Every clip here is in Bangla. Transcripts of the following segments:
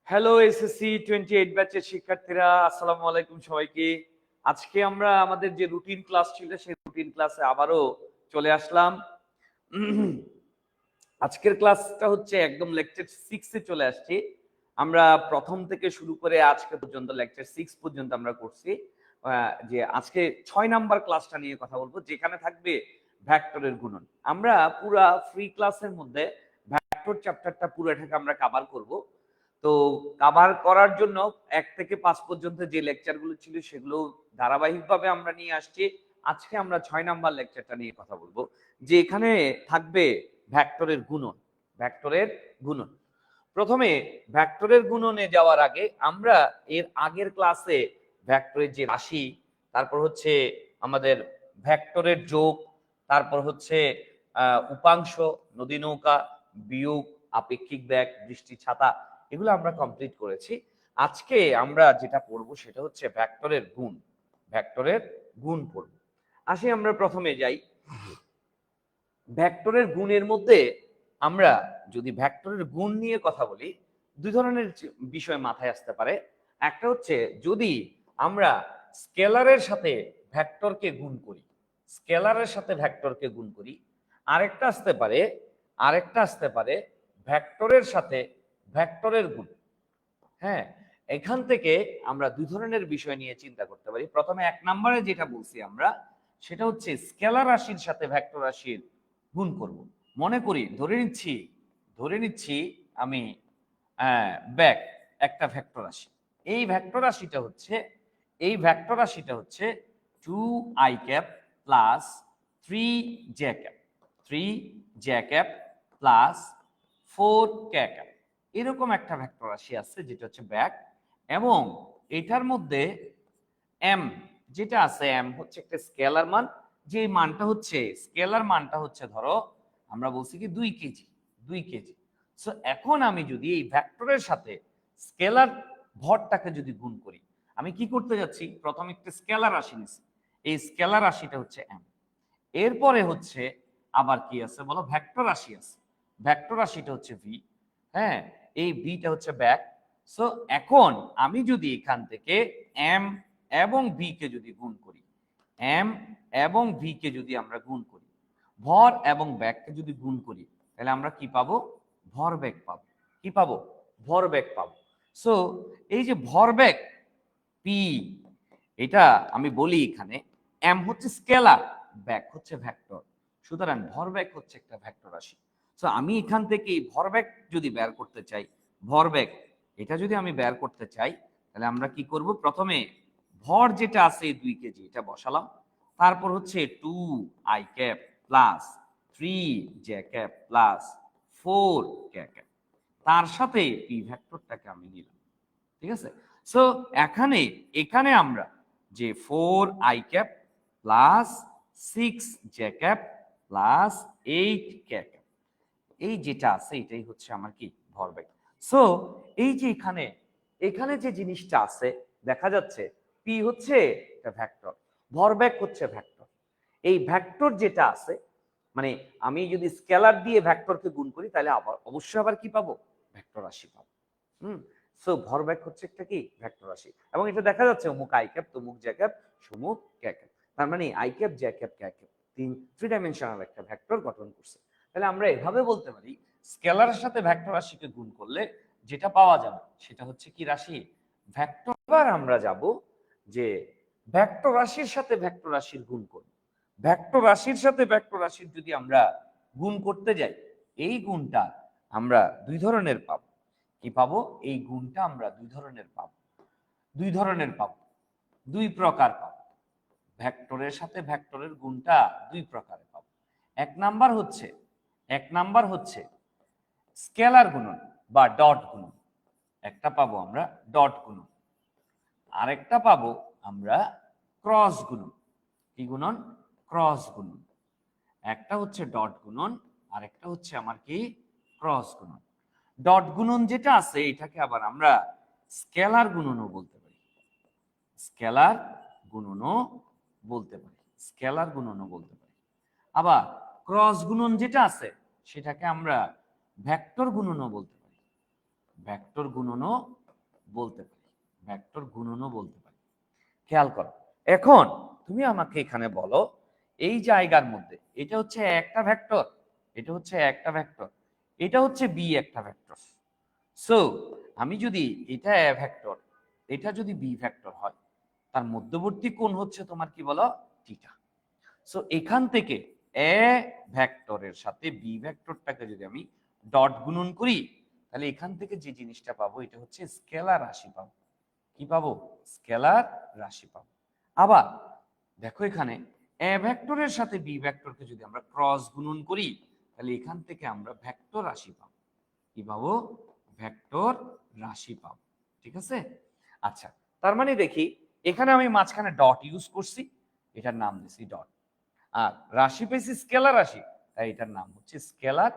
হ্যালো এসএসসি 28 ব্যাচের শিক্ষার্থীরা, আসসালামু আলাইকুম সবাইকে। আজকে আমরা আমাদের যে রুটিন ক্লাস ছিল সেই রুটিন ক্লাসে আবারও চলে আসলাম। আজকের ক্লাসটা হচ্ছে একদম লেকচার 6 এ চলে আসছি। আমরা প্রথম থেকে শুরু করে আজকে পর্যন্ত লেকচার 6 পর্যন্ত আমরা করছি। যে আজকে 6 নাম্বার ক্লাসটা নিয়ে কথা বলবো, যেখানে থাকবে ভেক্টরের গুণন। আমরা পুরা ফ্রি ক্লাসের মধ্যে ভেক্টর চ্যাপ্টারটা পুরোটাকে আমরা কভার করব। তো কভার করার জন্য 1 থেকে 5 পর্যন্ত যে লেকচারগুলো ছিল সেগুলো ধারাবাহিকভাবে আমরা নিয়ে আসছি। আজকে আমরা 6 নাম্বার লেকচারটা নিয়ে কথা বলবো, যে এখানে থাকবে ভেক্টরের গুণন। ভেক্টরের গুণন, প্রথমে ভেক্টরের গুণনে যাওয়ার আগে আমরা এর আগের ক্লাসে ভেক্টরের যে রাশি, তারপর হচ্ছে আমাদের ভেক্টরের যোগ, তারপর হচ্ছে উপাংশ, নদী নৌকা, বিয়োগ, আপেক্ষিক বেগ, বৃষ্টি ছাতা, এগুলো আমরা কমপ্লিট করেছি। আজকে আমরা যেটা পড়বো সেটা হচ্ছে ভেক্টরের গুণ। ভেক্টরের গুণ পড়ব। আসি আমরা প্রথমে যাই ভেক্টরের গুণের মধ্যে। আমরা যদি ভেক্টরের গুণ নিয়ে কথা বলি, দুই ধরনের বিষয় মাথায় আসতে পারে। একটা হচ্ছে যদি আমরা স্কেলারের সাথে ভেক্টরকে গুণ করি, স্কেলারের সাথে ভেক্টরকে গুণ করি। আরেকটা আসতে পারে ভেক্টরের সাথে ভেক্টরের গুণ। হ্যাঁ, এখান থেকে আমরা দুই ধরনের বিষয় নিয়ে চিন্তা করতে পারি। প্রথমে 1 নম্বরে যেটা বলছি আমরা, সেটা হচ্ছে স্কেলার রাশির সাথে ভেক্টর রাশির গুণ করব। মনে করি ধরে নিচ্ছি আমি ব্যাক একটা ভেক্টর রাশি। এই ভেক্টর রাশিটা হচ্ছে 2i cap plus 3j cap, 3j cap plus 4k cap, এরকম একটা ভেক্টর রাশি আছে যেটা হচ্ছে ব্যাক। এবং এটার মধ্যে m যেটা আছে, m হচ্ছে একটা স্কেলার মান। যে স্কেলার মানটা হচ্ছে ধরো আমরা বলছি কি 2 কেজি। সো এখন আমি যদি এই ভেক্টরের সাথে স্কেলার ভরটাকে যদি গুণ করি, আমি কি করতে যাচ্ছি, প্রথম একটা স্কেলার রাশি নিছি, এই স্কেলার রাশিটা হচ্ছে m। এরপরে হচ্ছে আবার কি আছে বলো, ভেক্টর রাশি আছে, ভেক্টর রাশিটা হচ্ছে v। হ্যাঁ, এই ভিটা হচ্ছে ব্যাক। সো এখন আমি যদি এখান থেকে m এবং v কে যদি গুণ করি, m এবং v কে যদি আমরা গুণ করি, ভর এবং ব্যাককে যদি গুণ করি, তাহলে আমরা কি পাবো, ভরবেগ পাবো। কি পাবো, ভরবেগ পাবো। সো এই যে ভরবেগ p, এটা আমি বলি এখানে m হচ্ছে স্কেলার, ব্যাক হচ্ছে ভেক্টর, সুতরাং ভরবেগ হচ্ছে একটা ভেক্টর রাশি। সো আমি এখান থেকে এই ভরবেগ যদি বের করতে চাই, ভরবেগ এটা যদি আমি বের করতে চাই, তাহলে আমরা কি করব, প্রথমে ভর যেটা আছে 2 কেজি এটা বসালাম, তারপর হচ্ছে 2i cap plus 3j cap plus 4k cap, তার সাথে পি ভেক্টরটাকে আমি নিলাম। ঠিক আছে। সো এখানে আমরা যে 4i cap plus 6j cap plus 8k cap, এই যেটা আছে এটাই হচ্ছে আমার কি, ভরবেগ। সো এই যে এখানে যে জিনিসটা আছে, দেখা যাচ্ছে পি হচ্ছে একটা ভেক্টর, ভরবেগ হচ্ছে ভেক্টর। এই ভেক্টর যেটা আছে, মানে আমি যদি স্কেলার দিয়ে ভেক্টরকে গুণ করি, তাহলে অবশ্যই আবার কি পাবো, ভেক্টর রাশি পাবো। সো ভরবেগ হচ্ছে একটা কি, ভেক্টর রাশি। এবং এটা দেখা যাচ্ছে অমুক আই ক্যাপ তমুক জ্যা ক্যাপ সমুক কে ক্যাপ, তার মানে আই ক্যাপ জ্যা ক্যাপ কে ক্যাপ থ্রি ডাইমেনশনাল একটা ভেক্টর গঠন করছে। তাহলে আমরা এভাবে বলতে পারি, স্কেলারের সাথে ভেক্টর রাশিকে গুণ করলে যেটা পাওয়া যাবে সেটা হচ্ছে কি রাশি, ভেক্টর। এবার আমরা যাব যে ভেক্টর রাশির সাথে ভেক্টর রাশির গুণ করব। ভেক্টর রাশির সাথে ভেক্টর রাশির যদি আমরা গুণ করতে যাই, এই গুণটা আমরা দুই ধরনের পাবো। কি পাবো, এই গুণটা আমরা দুই ধরনের পাবো, দুই প্রকার পাবো। ভেক্টরের সাথে ভেক্টরের গুণটা দুই প্রকারে পাবো। এক নাম্বার হচ্ছে স্কেলার গুণন বা ডট গুণন, একটা পাবো আমরা ডট গুণন, আরেকটা পাবো আমরা ক্রস গুণন। কি গুণন, ক্রস গুণন। একটা হচ্ছে ডট গুণন, আরেকটা হচ্ছে আমার কি, ক্রস গুণন। ডট গুণন যেটা আছে এটাকে আবার আমরা স্কেলার গুণনও বলতে পারি, স্কেলার গুণনও বলতে পারি, স্কেলার গুণনও বলতে পারি। আবার ক্রস গুণন যেটা আছে সেটাকে আমরা ভেক্টর গুণনও বলতে পারি, ভেক্টর গুণনও বলতে পারি, ভেক্টর গুণনও বলতে পারি। খেয়াল করো, এখন তুমি আমাকে এখানে বলো এই জায়গার মধ্যে এটা হচ্ছে একটা ভেক্টর, এটা হচ্ছে একটা ভেক্টর, এটা হচ্ছে বি একটা ভেক্টর। সো আমি যদি এটা এ ভেক্টর, এটা যদি বি ভেক্টর হয়, তার মধ্যবর্তী কোণ হচ্ছে তোমার কি বলো, থিটা। সো এখান থেকে এ ভেক্টরের সাথে বি ভেক্টরটাকে যদি আমি ডট গুণন করি, তাহলে এখান থেকে যে জিনিসটা পাবো এটা হচ্ছে স্কেলার রাশি পাবো। কি পাবো? স্কেলার রাশি পাবো। আবার দেখো এখানে এ ভেক্টরের সাথে বি ভেক্টরকে যদি আমরা ক্রস গুণন করি, তাহলে এখান থেকে আমরা ভেক্টর রাশি পাবো। কি পাবো? ভেক্টর রাশি পাবো। ঠিক আছে? আচ্ছা, তার মানে দেখি এখানে আমি মাঝখানে ডট ইউজ করছি, এটার নাম দিছি ডট। আর রাশি পেয়েছি স্কেলার রাশি, তাই এটার নাম হচ্ছে স্কেলার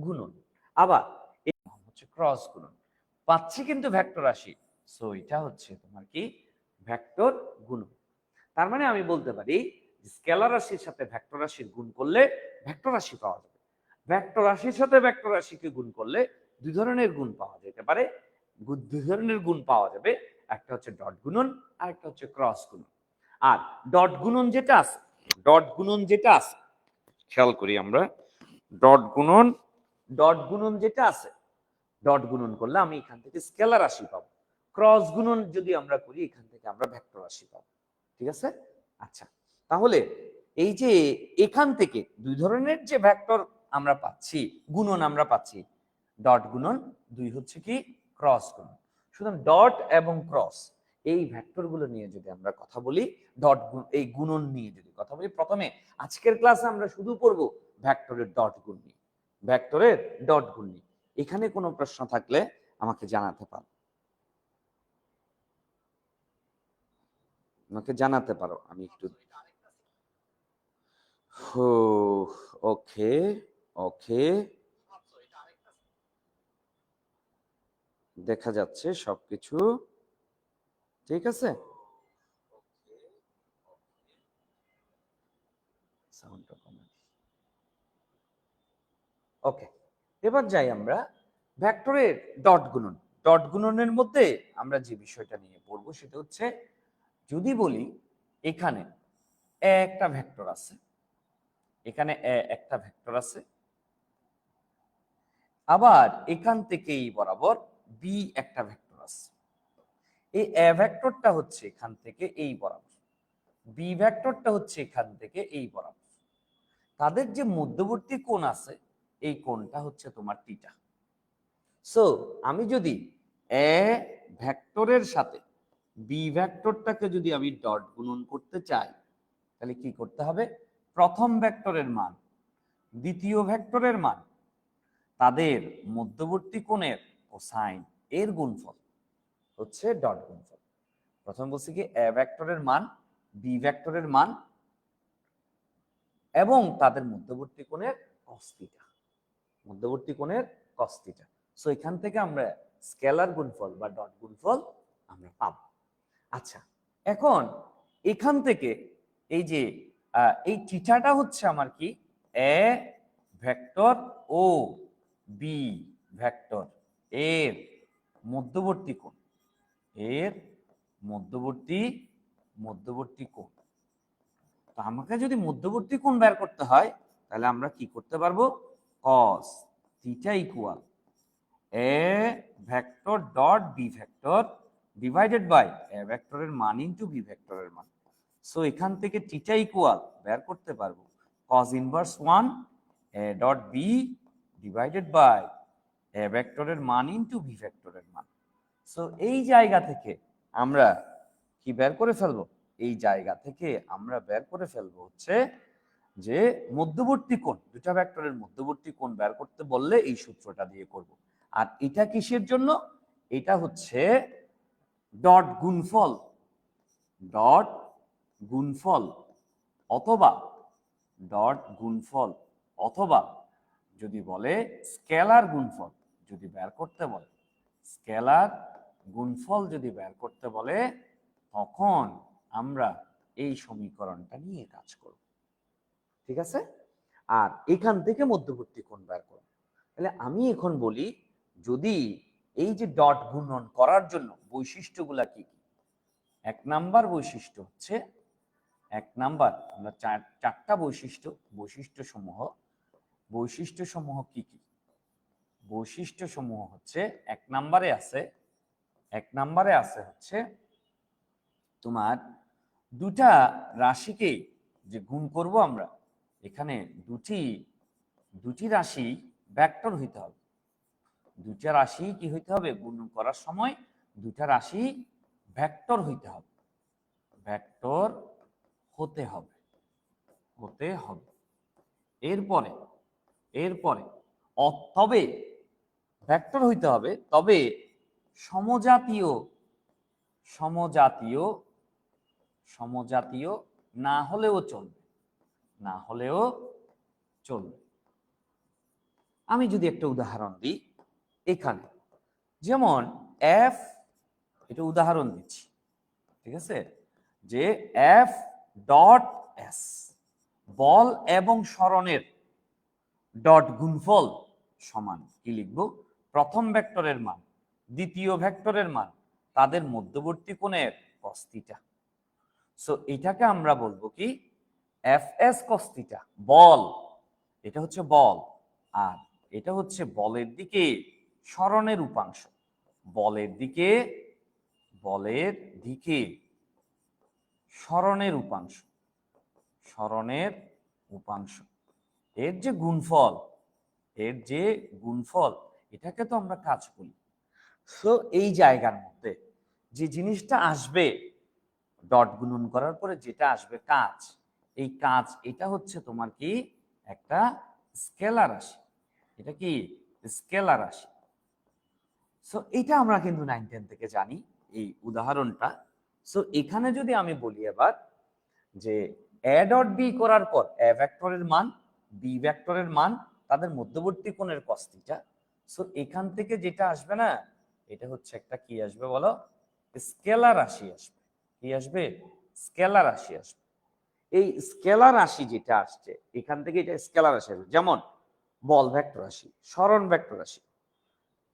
গুণন। আবার এর নাম হচ্ছে ক্রস গুণন। পাচ্ছি কিন্তু ভেক্টর রাশি, সো এটা হচ্ছে তোমার কি ভেক্টর গুণন। তার মানে আমি বলতে পারি স্কেলার রাশির সাথে ভেক্টর রাশির গুণ করলে ভেক্টর রাশি পাওয়া যাবে, ভেক্টর রাশির সাথে ভেক্টর রাশিকে গুণ করলে দুই ধরনের গুণ পাওয়া যেতে পারে। দুই ধরনের গুণ পাওয়া যাবে, একটা হচ্ছে ডট গুণন আর একটা হচ্ছে ক্রস গুণন। আর ডট গুণন যেটা আছে, ডট গুণন যেটা আছে, খেয়াল করি আমরা, ডট গুণন, ডট গুণন যেটা আছে, ডট গুণন করলে আমি এখান থেকে স্কেলার রাশি পাবো। ক্রস গুণন যদি আমরা করি, এখান থেকে আমরা ভেক্টর রাশি পাবো। ঠিক আছে? আচ্ছা, তাহলে এই যে এখান থেকে দুই ধরনের যে ভেক্টর আমরা পাচ্ছি, গুণন আমরা পাচ্ছি, ডট গুণন, দুই হচ্ছে কি ক্রস গুণন। সুতরাং ডট এবং ক্রস এই ভেক্টরগুলো নিয়ে যদি আমরা কথা বলি, ডট এই গুণন নিয়ে যদি কথা বলি, প্রথমে আজকের ক্লাসে আমরা শুধু পড়বো ভেক্টরের ডট গুণ নিয়ে, ভেক্টরের ডট গুণ নিয়ে। এখানে কোনো প্রশ্ন থাকলে আমাকে জানাতে পারো, আমাকে জানাতে পারো, আমি একটু ওকে, ওকে, দেখা যাচ্ছে সবকিছু ঠিক আছে। ওকে, এবার যাই আমরা ভেক্টরের ডট গুণন। ডট গুণনের মধ্যে আমরা যে বিষয়টা নিয়ে পড়বো সেটা হচ্ছে, যদি বলি এখানে একটা ভেক্টর আছে, এখানে একটা ভেক্টর আছে, আবার এখান থেকে এই বরাবর বি একটা ভেক্টর আছে। এই এ ভেক্টরটা হচ্ছে এখান থেকে এই বরাবর, বি ভেক্টরটা হচ্ছে এখান থেকে এই বরাবর। তাদের যে মধ্যবর্তী কোণ আছে, এই কোণটা হচ্ছে তোমার থিটা। সো আমি যদি এ ভেক্টরের সাথে বি ভেক্টরটাকে যদি আমি ডট গুণন করতে চাই, তাহলে কি করতে হবে? প্রথম ভেক্টরের মান, দ্বিতীয় ভেক্টরের মান, তাদের মধ্যবর্তী কোণের কোসাইন এর গুণফল হচ্ছে ডট গুণফল। প্রথম বলছি কি এ ভেক্টরের মান, বি ভেক্টরের মান এবং তাদের মধ্যবর্তী কোণের cos থিটা, মধ্যবর্তী কোণের cos থিটা। সো এখান থেকে আমরা স্কেলার গুণফল বা ডট গুণফল আমরা পাব। আচ্ছা, এখন এখান থেকে এই যে এই থিটাটা হচ্ছে আমার কি এ ভেক্টর ও বি ভেক্টর এর মধ্যবর্তী কোণ, এর মধ্যবর্তী মধ্যবর্তী কোণ। তো আমাকে যদি মধ্যবর্তী কোণ বের করতে হয়, তাহলে আমরা কি করতে পারবো? cos theta equal A vector dot B vector divided by A ভেক্টরের মান ইনটু বি ভেক্টরের মান। সো এখান থেকে থিটা ইকুয়াল বের করতে পারবো cos inverse 1 A dot B divided by A ভেক্টরের মান ইনটু বি ভেক্টরের মান। সো এই জায়গা থেকে আমরা কি বের করে ফেলবো? এই জায়গা থেকে আমরা বের করে ফেলবো হচ্ছে যে মধ্যবর্তী কোণ, দুটা ভেক্টরের মধ্যবর্তী কোণ বের করতে বললে এই সূত্রটা দিয়ে করব। আর এটা কিসের জন্য? এটা হচ্ছে ডট গুণফল, ডট গুণফল অথবা ডট গুণফল অথবা যদি বলে স্কেলার গুণফল যদি বের করতে বলে, স্কেলার গুণফল যদি বের করতে বলে, তখন আমরা এই সমীকরণটা নিয়ে কাজ করব। ঠিক আছে? আর এখান থেকে মধ্যবর্তী কোণ বের করব। তাহলে আমি এখন বলি, যদি এই যে ডট গুণন করার জন্য বৈশিষ্ট্যগুলা কি কি? এক নাম্বার বৈশিষ্ট্য হচ্ছে, এক নাম্বার আমরা চারটা বৈশিষ্ট্যসমূহ কি কি? বৈশিষ্ট্যসমূহ হচ্ছে এক নাম্বারে আছে হচ্ছে তোমার দুটা রাশিকে যে গুণ করব আমরা, এখানে দুটি রাশি ভেক্টর হইতে হবে। দুটা রাশি কি হইতে হবে? গুণ করার সময় দুটা রাশি ভেক্টর হইতে হবে, ভেক্টর হতে হবে। এরপরে তবে ভেক্টর হইতে হবে, তবে সমজাতীয় না হলেও চলবে। আমি যদি একটা উদাহরণ দিই এখানে, যেমন এফ, এটা উদাহরণ দিচ্ছি, ঠিক আছে, যে এফ ডট এস বল এবং সরণের ডট গুণফল সমান কি লিখবো? প্রথম ভেক্টরের মান দ্বিতীয় ভেক্টরের মান তাদের মধ্যবর্তী কোণের cos থিটা। সো এটাকে আমরা বলবো কি? এফ এস cos থিটা বল, এটা হচ্ছে বল, আর এটা হচ্ছে বলের দিকে সরণের উপাংশ। বলের দিকে সরণের উপাংশ এর যে গুণফল, এটাকে তো আমরা কাজ করি। সো এই জায়গার মধ্যে যে জিনিসটা আসবে ডট গুণন করার পরে যেটা আসবে কাজ, এই কাজ এটা হচ্ছে তোমার কি? একটা স্কেলার রাশি। এটা কি? স্কেলার রাশি। সো এটা আমরা কিন্তু 9-10 থেকে জানি এই উদাহরণটা। সো এখানে যদি আমি বলি এবার যে এ ডট বি করার পর এ ভেক্টরের মান বি ভেক্টরের মান তাদের মধ্যবর্তী কোণের cos থিটা। সো এখান থেকে যেটা আসবে না, এটা হচ্ছে একটা কি আসবে বলো? স্কেলার রাশি আসবে। কি আসবে? স্কেলার রাশি আসবে। এই স্কেলার রাশি যেটা আসছে এখান থেকে, এটা স্কেলার রাশি আসবে। যেমন বল ভেক্টর রাশি, সরণ ভেক্টর রাশি,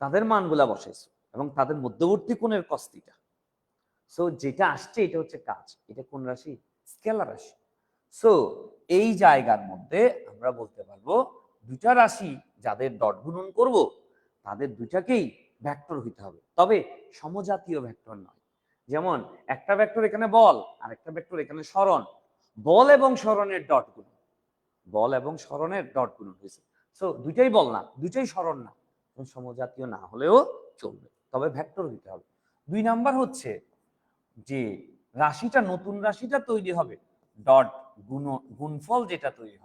তাদের মানগুলা বসাইছো এবং তাদের মধ্যবর্তী কোণের cos থিটা। সো যেটা আসছে এটা হচ্ছে কাজ। এটা কোন রাশি? স্কেলার রাশি। সো এই জায়গার মধ্যে আমরা বলতে পারবো দুটা রাশি যাদের ডট গুণন করব তাদের দুটাকেই ভেক্টর হইতে হবে, তবে সমজাতীয় ভেক্টর নয়। যেমন একটা ভেক্টর এখানে বল আর একটা ভেক্টর এখানে সরণ, বল এবং সরণের ডট গুণন হয়েছে। সো দুইটাই বল না, দুইটাই সরণ না, সমজাতীয় না হলেও চলবে, তবে ভেক্টর হইতে হবে। 2 নাম্বার হচ্ছে যে নতুন রাশিটা তৈরি হবে, ডট গুণফল যেটা তৈরি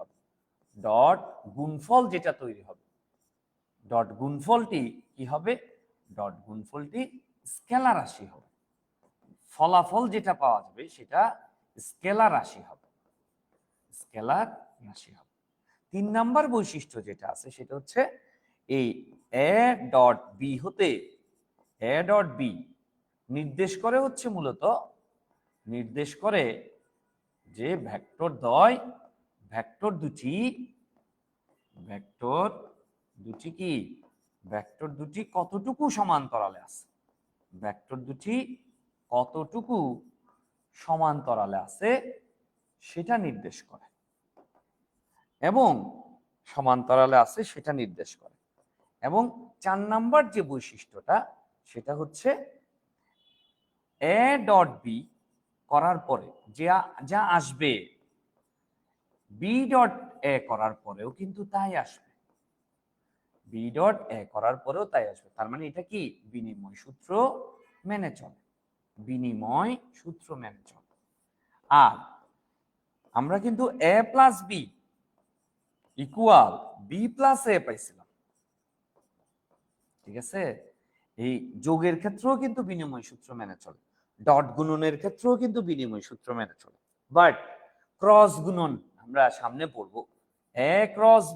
হবে, ডট গুণফলটি কি হবে? ডট গুণফলটি স্কেলার রাশি হবে। ফলাফল যেটা পাওয়া যাবে সেটা স্কেলার রাশি হবে। 3 নাম্বার বৈশিষ্ট্য যেটা আছে সেটা হচ্ছে এই এ ডট বি হতে এ ডট বি নির্দেশ করে যে ভেক্টর দুটি কতটুকু সমান্তরালে আছে সেটা নির্দেশ করে, এবং 4 নাম্বার যে বৈশিষ্ট্যটা সেটা হচ্ছে এ ডট বি করার পরে যা আসবে বি ডট এ করার পরেও কিন্তু তাই আসবে। তার মানে এটা কি? বিনিময় সূত্র মেনে চলে। আর আমরা কিন্তু A plus B equal B plus A পাইছিলাম, ঠিক আছে? এই যোগের ক্ষেত্রেও কিন্তু বিনিময় সূত্র মেনে চলে, ডট গুণনের ক্ষেত্রেও কিন্তু বিনিময় সূত্র মেনে চলে। বাট ক্রস গুণন আমরা সামনে পড়ব। A cross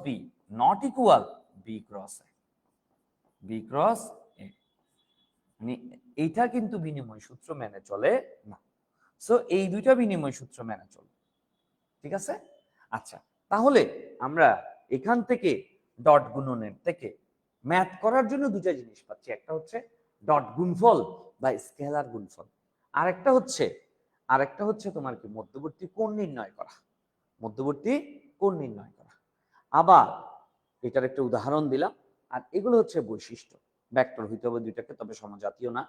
B not equal B cross A, মানে এইটা কিন্তু বিনিময় সূত্র মেনে চলে না। সো এই দুইটা বিনিময় সূত্র মেনে চলে, ঠিক আছে? আচ্ছা, তাহলে আমরা এখান থেকে ডট গুণনের থেকে ম্যাথ করার জন্য দুটা জিনিস পাচ্ছি, একটা হচ্ছে ডট গুণফল বা স্কেলার গুণফল, আরেকটা হচ্ছে তোমার কি মধ্যবর্তী কোণ নির্ণয় করা, মধ্যবর্তী কোণ নির্ণয় করা। আবার এটার একটা উদাহরণ দিলাম। আর এগুলো হচ্ছে বৈশিষ্ট্য, ভেক্টর হইতে হবে দুইটাকে, তবে সমজাতীয় না।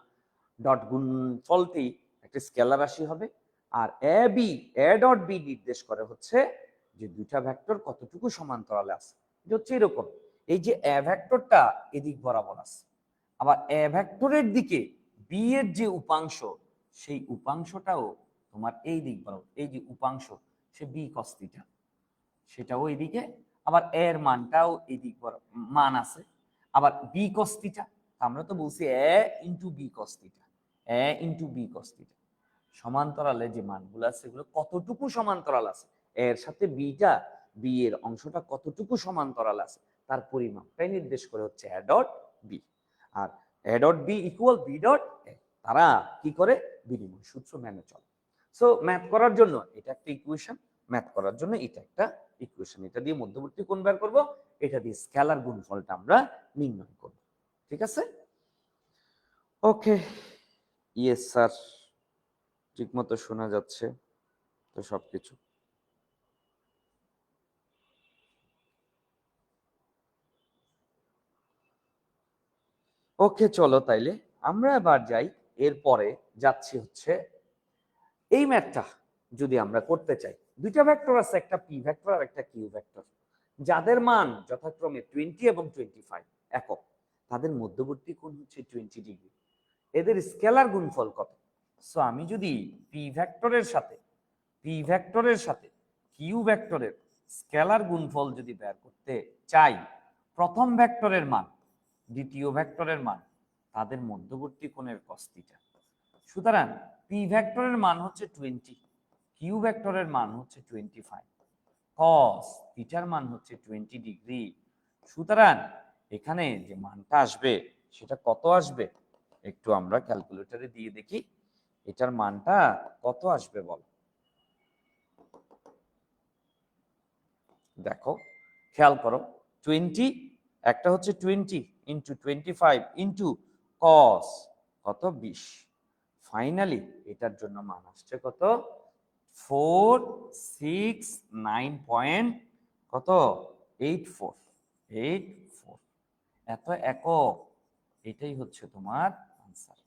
ডট গুণফলটি একটা স্কেলার রাশি হবে, আর এ ডট বি নির্দেশ করে হচ্ছে যে দুইটা ভেক্টর কতটুকু সমান্তরালে আছে। এটা হচ্ছে এরকম, এই যে এ ভেক্টরটা এদিক বরাবর আছে, আবার এ ভেক্টরের দিকে বি এর যে উপাংশ, সেই উপাংশটাও তোমার এই দিক বরাবর, এই যে উপাংশ সে বি কস থিটা, সেটাও এইদিকে, আবার এর মানটাও এই দিক মান আছে, আবার বি কস থিটা, আমরা তো বলছি এ ইন্টু বি কস থিটা, এ ইন্টু বি কস থিটা, সমান্তরালে যে মানগুলো আছে সেগুলো কতটুকু সমান্তরাল আছে, এর সাথে বিটা, বি এর অংশটা কতটুকু সমান্তরাল আছে তার পরিমাপটাই নির্দেশ করে হচ্ছে এ ডট বি। আর A dot B equal B dot A, তারা কি করে বিনিময় সূত্র মেনে চলে। সো ম্যাথ করার জন্য এটা একটা ইকুয়েশন, ম্যাথ করার জন্য এটা একটা ইকুয়েশন, এটা দিয়ে মধ্যবর্তী কোণ বের করব, এটা দিয়ে স্কেলার গুণফলটা আমরা নির্ণয় করব। ঠিক আছে? ওকে, ইয়েস স্যার, ঠিকমতো শোনা যাচ্ছে তো সবকিছু। ওকে, চলো তাইলে আমরা এবার যাই, এরপরে যাচ্ছি হচ্ছে এই ম্যাথটা যদি আমরা করতে চাই, দুইটা ভেক্টর আছে, একটা পি ভেক্টর আর একটা কিউ ভেক্টর, যাদের মান যথাক্রমে 20 এবং 25 একক, তাদের মধ্যবর্তী কোণ হচ্ছে 20 ডিগ্রি, এদের স্কেলার গুণফল কত? সো আমি যদি পি ভেক্টরের সাথে কিউ ভেক্টরের স্কেলার গুণফল যদি বের করতে চাই, প্রথম ভেক্টরের মান দ্বিতীয় ভেক্টরের মান, তাদের মধ্যবর্তী কোণের cos থিটা। সুতরাং পি ভেক্টরের মান হচ্ছে 20, কিউ ভেক্টরের মান হচ্ছে 25, cos থিটার মান হচ্ছে 20 ডিগ্রি। সুতরাং এখানে যে মানটা আসবে সেটা কত আসবে, একটু আমরা ক্যালকুলেটরে দিয়ে দেখি এটার মানটা কত আসবে বল। দেখো, খেয়াল করো, 20, একটা হচ্ছে 20 ইন্টু 25 ইন্টু কস কত 20, ফাইনালি এটার জন্য মান আসছে কত 469 পয়েন্ট কত 84, এত একক, এটাই হচ্ছে তোমার আনসার।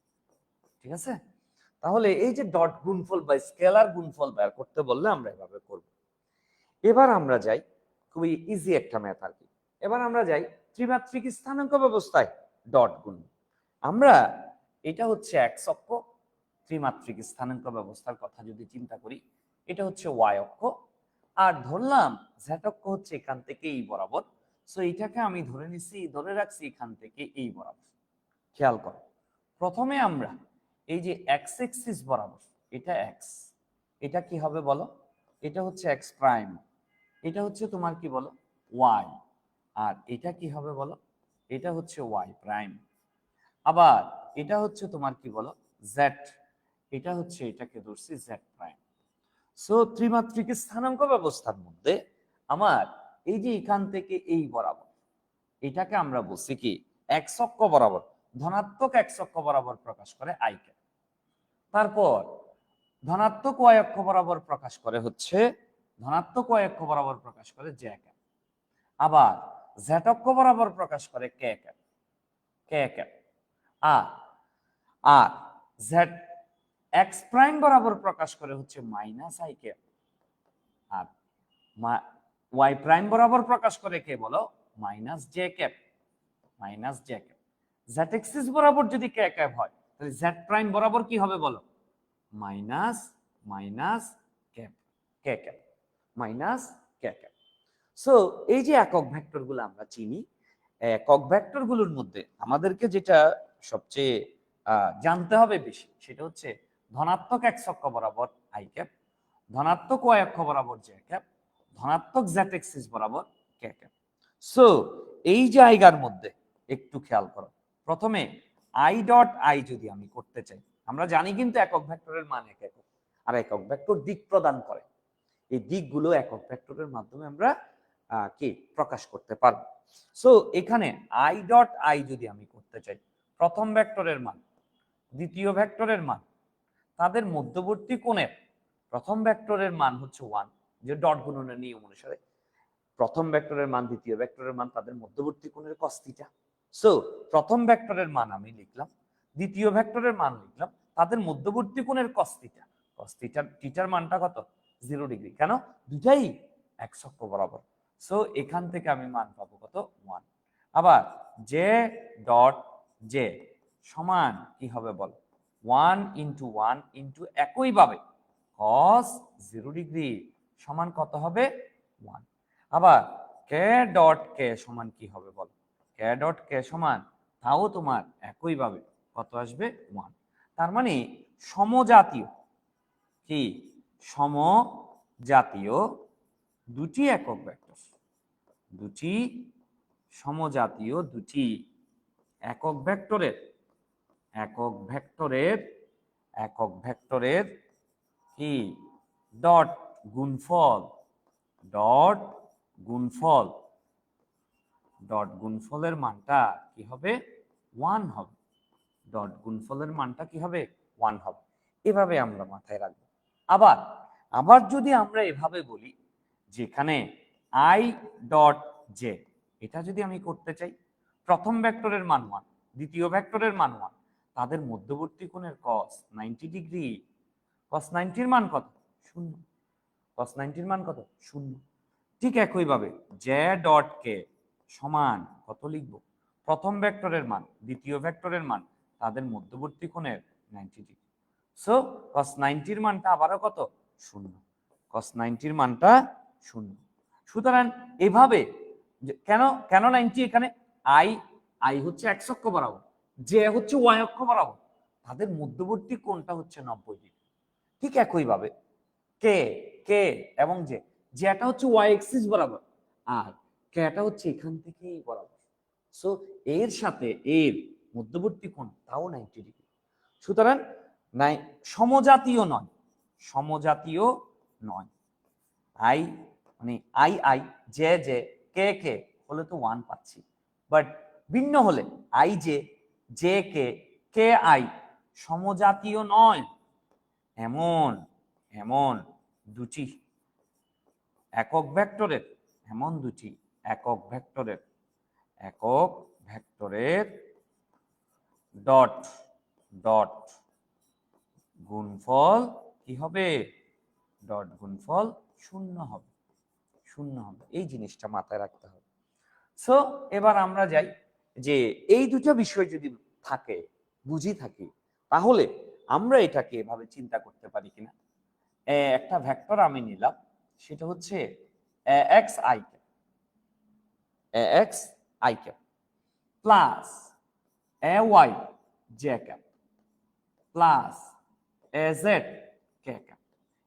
ঠিক আছে? তাহলে এই যে ডট গুণফল বা স্কেলার গুণফল বের করতে বললে আমরা এভাবে করব। এবার আমরা যাই, খুবই ইজি একটা ম্যাথ আর কি, এবার আমরা যাই ত্রিমাত্রিক স্থানাঙ্ক ব্যবস্থায় ডট গুণ। আমরা এটা হচ্ছে এক্স অক্ষ, ত্রিমাত্রিক স্থানাঙ্ক ব্যবস্থার কথা যদি চিন্তা করি, এটা হচ্ছে ওয়াই অক্ষ, আর ধরলাম জেড অক্ষ হচ্ছে এখান থেকে এই বরাবর। সো এটাকে আমি ধরে রাখছি এখান থেকে এই বরাবর। খেয়াল করো, প্রথমে আমরা এই যে এক্স এক্সিস বরাবর, এটা এক্স, এটা কি হবে বলো, এটা হচ্ছে এক্স প্রাইম, এটা হচ্ছে তোমার কি বলো ওয়াই, আর এটা কি হবে বলো, এটা হচ্ছে ওয়াই প্রাইম, আবার এটা হচ্ছে তোমার কি বলো জেড, এটা হচ্ছে এটাকে ধরছি জেড প্রাইম। সো ত্রিমাত্রিক স্থানাঙ্ক ব্যবস্থার মধ্যে আমার এই যে এখান থেকে এই বরাবর, এটাকে আমরা বলছি কি এক্স অক্ষ বরাবর, ধনাত্মক এক্স অক্ষ বরাবর প্রকাশ করে আই কে, তারপর ধনাত্মক ওয়াই অক্ষ বরাবর প্রকাশ করে হচ্ছে, ধনাত্মক ওয়াই অক্ষ বরাবর প্রকাশ করে জে ক্যাপ, আবার জেড অক্ষ বরাবর প্রকাশ করে কে ক্যাপ, আর আর জেড এক্স প্রাইম বরাবর প্রকাশ করে হচ্ছে মাইনাস আই ক্যাপ, আর ওয়াই প্রাইম বরাবর প্রকাশ করে কে বলো minus J cap, Z axis বরাবর যদি কে ক্যাপ হয় তাহলে জেড প্রাইম বরাবর কি হবে বলো মাইনাস ক্যাপ, মাইনাস কে ক্যাপ। সো এই যে একক ভেক্টরগুলো আমরা চিনি, একক ভেক্টরগুলোর মধ্যে আমাদেরকে যেটা সবচেয়ে জানতে হবে বেশি, সেটা হচ্ছে ধনাত্মক এক্স অক্ষ বরাবর আই ক্যাপ, ধনাত্মক ওয়াই অক্ষ বরাবর জে ক্যাপ, ধনাত্মক জেড এক্সিস বরাবর কে ক্যাপ। সো এই জায়গার মধ্যে একটু খেয়াল করো, প্রথমে আই ডট আই যদি আমি করতে চাই, আমরা জানি কিন্তু একক ভেক্টরের মান এক একক, আর একক ভেক্টর দিক প্রদান করে, এই দিকগুলো একক ভেক্টরের মাধ্যমে আমরা কি প্রকাশ করতে পারবো। সো এখানে আই ডট আই যদি আমি করতে চাই, প্রথম ভেক্টরের মান দ্বিতীয় ভেক্টরের মান তাদের মধ্যবর্তী কোণের, প্রথম ভেক্টরের মান হচ্ছে 1, যে ডট গুণনের নিয়ম অনুসারে প্রথম ভেক্টরের মান দ্বিতীয় ভেক্টরের মান তাদের মধ্যবর্তী কোণের cos থিটা। সো প্রথম ভেক্টরের মান আমি লিখলাম, দ্বিতীয় ভেক্টরের মান লিখলাম, তাদের মধ্যবর্তী কোণের cos থিটা। cos থিটার মানটা কত? 0 ডিগ্রি। কেন? দুটাই এক অক্ষ বরাবর। সো এখান থেকে আমি মান পাবো কত? 1। আবার জে ডট জে সমান কি হবে বল? 1 ইন্টু 1 ইন্টু একইভাবে cos 0 ডিগ্রি সমান কত হবে? 1। আবার কে ডট কে সমান কি হবে বল? কে ডট কে সমান তাও তোমার একইভাবে কত আসবে? 1। তার মানে সমজাতীয় কি, সমজাতীয় দুটি একক ভেক্টর, দুটি সমজাতীয় দুটি একক ভেক্টরের একক ভেক্টরের একক ভেক্টরের কি ডট গুণফল, ডট গুণফল, ডট গুণফলের মানটা কি হবে? 1 হবে। ডট গুণফলের মানটা কি হবে? 1 হবে। এভাবে আমরা মাথায় রাখবো। আবার আবার যদি আমরা এভাবে বলি, যেখানে আই ডট জে, এটা যদি আমি করতে চাই, প্রথম ভেক্টরের মান 1, দ্বিতীয় ভেক্টরের মান 1, তাদের মধ্যবর্তী কোণের cos 90 ডিগ্রি। cos 90 এর মান কত? 0। cos 90 এর মান কত? 0। ঠিক একইভাবে জে ডট কে সমান কত লিখব? প্রথম ভেক্টরের মান দ্বিতীয় ভেক্টরের মান তাদের মধ্যবর্তী কোণের 90 ডিগ্রি। সো cos 90 এর মানটা আবারও কত? 0। cos 90 এর মানটা 0। সুতরাং এভাবে কেন কেন 90? এখানে আই আই হচ্ছে x অক্ষ বরাবর, জে হচ্ছে y অক্ষ বরাবর, তাদের মধ্যবর্তী কোণটা হচ্ছে 90 ডিগ্রি। ঠিক একইভাবে কে কে এবং জে, যেটা হচ্ছে y এক্সিস বরাবর আর কেটা হচ্ছে এখান থেকেই বরাবর। সো এর সাথে এর মধ্যবর্তী কোণ তাও 90 ডিগ্রি। সুতরাং সমজাতীয় নয়, সমজাতীয় নয়। আই মানে আই আই, জে জে, কে কে হলে তো 1 পাচ্ছি, বাট ভিন্ন হলে I J, J K, K I সমজাতীয় নয় এমন এমন দুটি একক ভেক্টরের, এমন দুটি একক ভেক্টরের একক ভেক্টরের ডট ডট গুণফল কি হবে? ডট গুণফল 0 হবে, 0 হবে। এই জিনিসটা মাথায় রাখতে হবে। সো এবার আমরা যাই যে এই দুটো বিষয় যদি থাকে, বুঝি থাকি, তাহলে আমরা এটাকে এভাবে চিন্তা করতে পারি কিনা। একটা ভেক্টর আমি নিলাম, সেটা হচ্ছে X I cap, X I cap plus A Y J cap plus A Z K cap.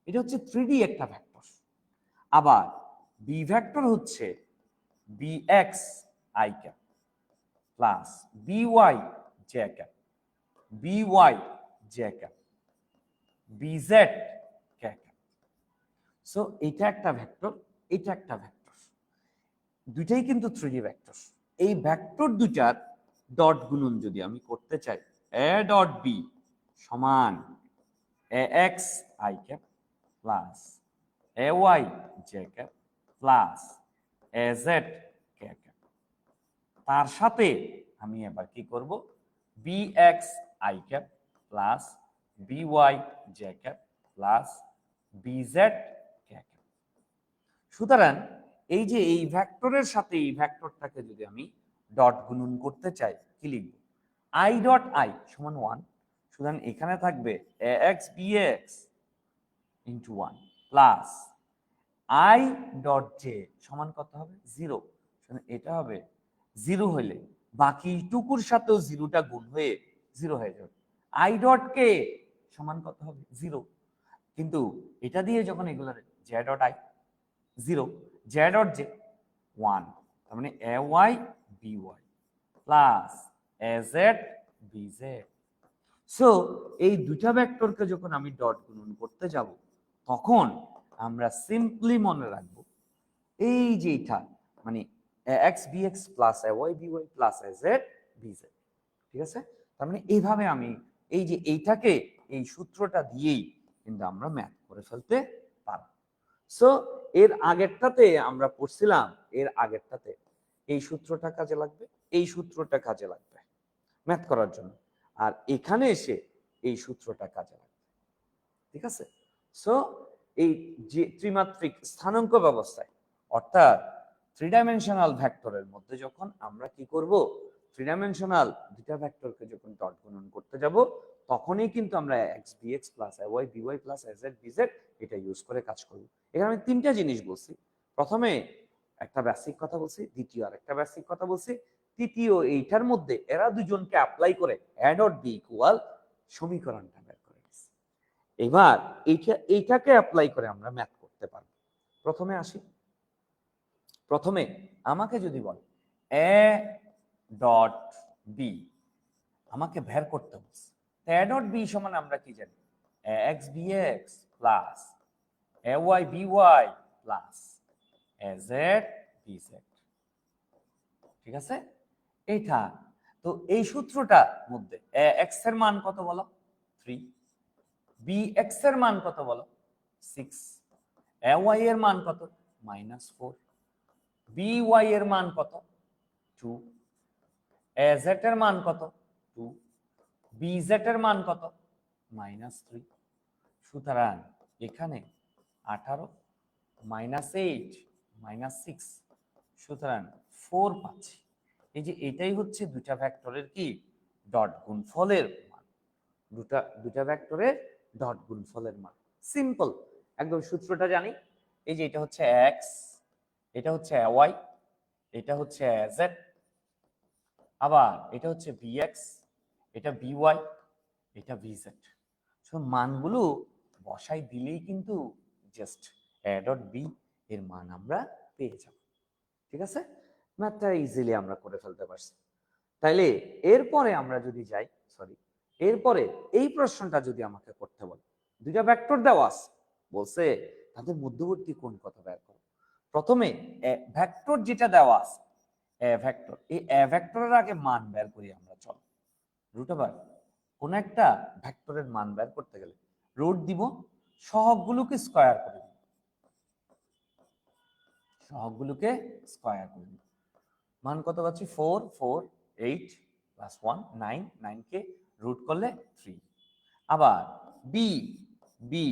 এটা হচ্ছে 3D একটা ভেক্টর। আবার বি ভেক্টর হচ্ছে B X I cap plus B Y J cap, B Y J cap, B Z K cap. So এটা একটা ভেক্টর, এটা একটা ভেক্টর, দুইটাই কিন্তু 3D ভেক্টর। এই ভেক্টর দুটার ডট গুণন যদি আমি করতে চাই, এ ডট বি সমান A X I cap plus A Y J cap plus A Z K cap, তার সাথে আমি এবার কি করব? B X I cap plus B Y J cap plus B Z K cap. সুতরাং এই যে এই ভেক্টরের সাথে এই ভেক্টরটাকে যদি আমি ডট গুণন করতে চাই, কি লিখব? আই ডট আই সমান 1। সুতরাং এখানে থাকবে A X B X into 1 plus I dot J সমান কত হবে? 0। এটা হবে 0 হলে বাকি টুকুর সাথেও 0টা গুণ হয়ে 0 হয়ে যাবে। আই ডট কে সমান কত হবে? 0। কিন্তু এটা দিয়ে যখন এগুলো J dot I 0, J dot J 1, তার মানে A Y B Y plus A Z B Z. So এই দুটা ভেক্টরকে যখন আমি ডট গুণন করতে যাব, তখন আমরা সিম্পলি মনে রাখবো এই যে এটা মানে X B X plus A Y B Y plus A Z B Z, ঠিক আছে? তার মানে এইভাবে আমি এই যে এইটাকে এই সূত্রটা দিয়েই কিন্তু আমরা ম্যাথ করে ফেলতে পারবো। সো এর আগেরটাতে আমরা পড়ছিলাম, এর আগেরটাতে এই সূত্রটা কাজে লাগবে, এই সূত্রটা কাজে লাগবে ম্যাথ করার জন্য, আর এখানে এসে এই সূত্রটা কাজে লাগবে, ঠিক আছে? সো এই যে ত্রিমাত্রিক স্থানাঙ্ক ব্যবস্থায় অর্থাৎ থ্রি ডাইমেনশনাল ভেক্টরের মধ্যে যখন আমরা কি করব, থ্রি ডাইমেনশনাল দুটা ভেক্টরকে যখন ডট গুণন করতে যাব তখনই কিন্তু আমরা X B X plus A Y B Y plus A Z B Z এটা ইউজ করে কাজ করব। এখানে আমি তিনটা জিনিস বলছি, প্রথমে একটা বেসিক কথা বলছি, দ্বিতীয় আর একটা বেসিক কথা বলছি, তৃতীয় এইটার মধ্যে এরা দুজনকে অ্যাপ্লাই করে এ ডট বি ইকুয়াল সমীকরণটা বের করে দিচ্ছি। এবার এইটাকে অ্যাপ্লাই করে আমরা ম্যাথ করতে পারব। প্রথমে আসি, প্রথমে আমাকে যদি বল এ ডট বি আমাকে বের করতে বলছে, এ ডট বি সমান আমরা কি জানি, X B X plus A Y B Y plus A Z B Z, ঠিক আছে? এটা তো এই সূত্রটার মধ্যে এ এক্স এর মান কত বলো, 3, বি এক্স এর মান কত বলো, 6, এ ওয়াই এর মান কত, -4, বি ওয়াই এর মান কত, 2, এ জেড এর মান কত, 2, বি জেড এর মান কত, -3। সুতরাং এখানে 18 -8 -6, সুতরাং 4 পাচ্ছি। এই যে এটাই হচ্ছে দুটা ভেক্টরের কি ডট গুণফলের মান, দুটা ভেক্টরের ডট গুণফলের মান। সিম্পল একদম সূত্রটা জানি, এই যে এটা হচ্ছে এক্স, এটা হচ্ছে ওয়াই, এটা হচ্ছে জেড, আবার এটা হচ্ছে বিএক্স, এটা বিওয়াই, এটা ভিজেড। সো মানগুলো বসাই দিলেই কিন্তু জাস্ট এ ডট বি এর মান আমরা পেয়ে যাব, ঠিক আছে? ম্যাথটা ইজিলি আমরা করে ফেলতে পারছি। তাইলে এরপরে আমরা যদি যাই, সরি, এরপরে এই প্রশ্নটা যদি আমাকে করতে বলে, দুইটা ভেক্টর দেওয়া আছে, বলছে তাদের মধ্যবর্তী কোণ কত বের করো। প্রথমে ভেক্টর যেটা দেওয়া আছে এ ভেক্টর, এই এ ভেক্টরের আগে মান বের করি আমরা, চল রুট ওভার কোন একটা ভেক্টরের মান বের করতে গেলে রুট দিব, সহগগুলোকে স্কয়ার করে দিব, সহগগুলোকে স্কয়ার করে দিব, মান কত পাচ্ছি 4, 4, 8 প্লাস 1 9, 9 কে রুট করলে 3। আবার বি, বি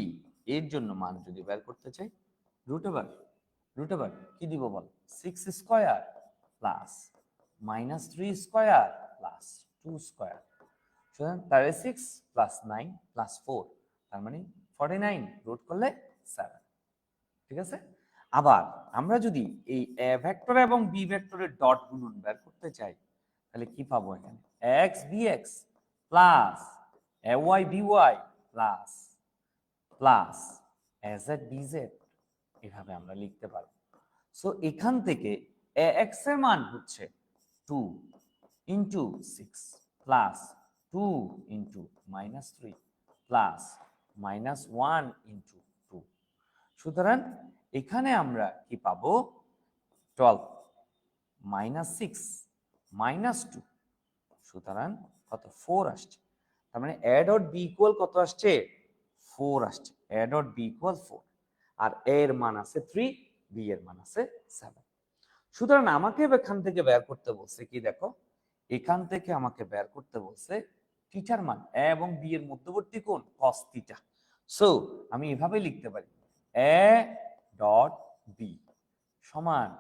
এর জন্য মান যদি বের করতে চাই রুট ওভার কি দিব বল, 6 square plus -3 square plus 2 square, সুতরাং 36 প্লাস 9 প্লাস 4 তার মানে 49 রুট করলে 7, ঠিক আছে? আবার আমরা যদি এই এ ভেক্টর এবং বি ভেক্টরের ডট গুণন বের করতে চাই তাহলে কি পাবো, এখানে X B X plus A Y B Y plus plus A Z B Z, এভাবে আমরা লিখতে পারবো। সো এখান থেকে এ এক্স এর মান হচ্ছে 2 into 6 plus 2 into -3 plus -1 into 2, সুতরাং এখানে আমরা কি পাবো 12 -6 -2, সুতরাং কত 4 আসছে। তার মানে এ ডট বি ইকুয়াল কত আসছে, 4 আসছে, এ ডট বি ইকুয়াল 4, আর এ এর মান আছে 3, বি এর মান আছে 7। সুতরাং আমাকে এখান থেকে বের করতে বলছে কি, দেখো এখান থেকে আমাকে বের করতে বলছে থিটার মান, এ এবং বি এর মধ্যবর্তী কোণ cos থিটা। সো আমি এভাবে লিখতে পারি এ ডট বি সমান